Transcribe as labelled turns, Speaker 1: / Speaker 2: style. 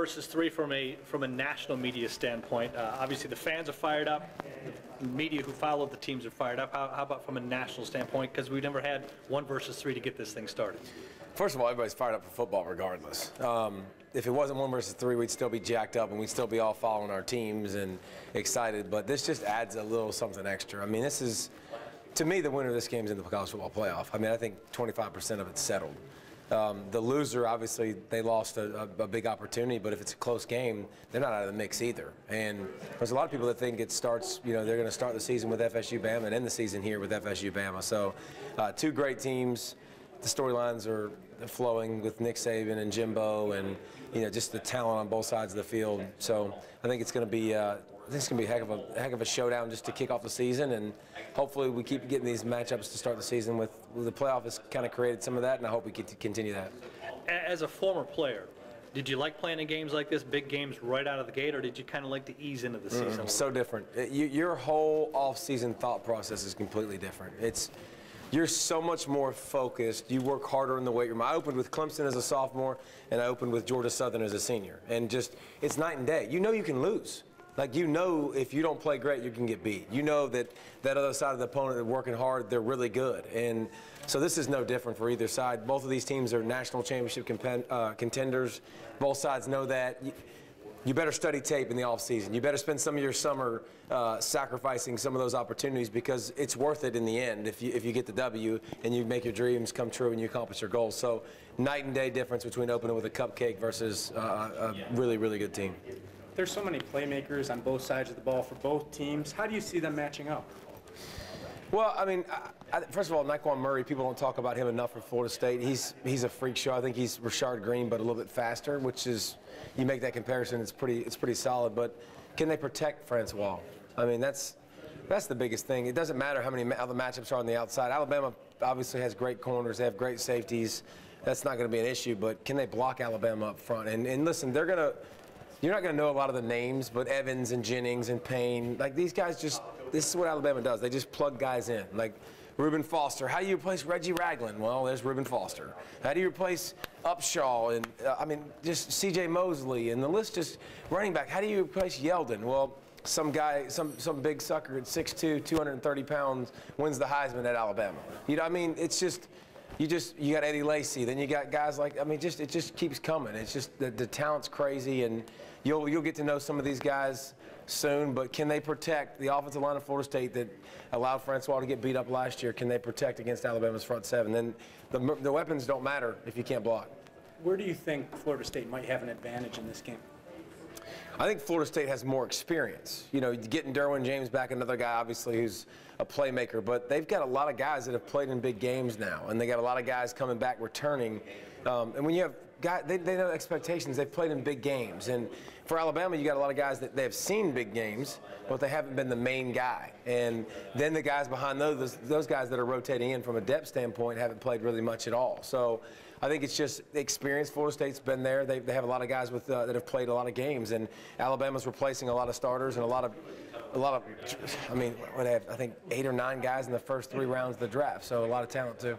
Speaker 1: versus 3 from a national media standpoint. Obviously, the fans are fired up. The media who follow the teams are fired up. How about from a national standpoint? Because we've never had 1 versus 3 to get this thing started.
Speaker 2: First of all, everybody's fired up for football regardless. If it wasn't 1 versus 3, we'd still be jacked up and we'd still be all following our teams and excited. But this just adds a little something extra. I mean, this is, to me, the winner of this game is in the college football playoff. I mean, I think 25% of it's settled. The loser, obviously, they lost a big opportunity, but if it's a close game, they're not out of the mix either. And there's a lot of people that think it starts, they're going to start the season with FSU Bama and end the season here with FSU Bama. So 2 great teams. The storylines are flowing with Nick Saban and Jimbo and, just the talent on both sides of the field. So I think it's going to be a heck of a showdown just to kick off the season, and hopefully we keep getting these matchups to start the season with the playoff has kind of created some of that, and I hope we can continue that.
Speaker 1: As a former player, did you like playing in games like this, big games right out of the gate, or did you kind of like to ease into the season?
Speaker 2: So different. Your whole off-season thought process is completely different. You're so much more focused. You work harder in the weight room. I opened with Clemson as a sophomore, and I opened with Georgia Southern as a senior. And it's night and day. You know you can lose. Like, if you don't play great, you can get beat. You know that other side of the opponent, they're working hard, they're really good. And so this is no different for either side. Both of these teams are national championship contenders. Both sides know that. You better study tape in the offseason. You better spend some of your summer sacrificing some of those opportunities, because it's worth it in the end if you get the W and you make your dreams come true and you accomplish your goals. So night and day difference between opening with a cupcake versus a really, really good team.
Speaker 3: There's so many playmakers on both sides of the ball for both teams. How do you see them matching up?
Speaker 2: Well, I mean, first of all, Nyquan Murray, people don't talk about him enough for Florida State. He's a freak show. I think he's Rashard Green, but a little bit faster, which is, you make that comparison, it's pretty solid. But can they protect Francois? I mean, that's the biggest thing. It doesn't matter how many other matchups are on the outside. Alabama obviously has great corners. They have great safeties. That's not going to be an issue. But can they block Alabama up front? And listen, you're not going to know a lot of the names, but Evans and Jennings and Payne, like these guys this is what Alabama does. They just plug guys in. Like Reuben Foster. How do you replace Reggie Ragland? Well, there's Reuben Foster. How do you replace Upshaw and just C.J. Mosley and the list just running back? How do you replace Yeldon? Well, some guy, some big sucker at 6'2", 230 pounds wins the Heisman at Alabama. It's just. You got Eddie Lacy, then you got guys like, it just keeps coming. It's just the talent's crazy, and you'll get to know some of these guys soon, but can they protect the offensive line of Florida State that allowed Francois to get beat up last year? Can they protect against Alabama's front seven? Then the weapons don't matter if you can't block.
Speaker 3: Where do you think Florida State might have an advantage in this game?
Speaker 2: I think Florida State has more experience. Getting Derwin James back, another guy obviously who's a playmaker, but they've got a lot of guys that have played in big games now, and they got a lot of guys coming back returning. And when you have guys, they know expectations. They've played in big games, and for Alabama, you got a lot of guys that they have seen big games, but they haven't been the main guy. And then the guys behind those guys that are rotating in from a depth standpoint haven't played really much at all. So I think it's just experience. Florida State's been there. They have a lot of guys that have played a lot of games, and Alabama's replacing a lot of starters and a lot of. I mean, I think 8 or 9 guys in the first 3 rounds of the draft. So a lot of talent too.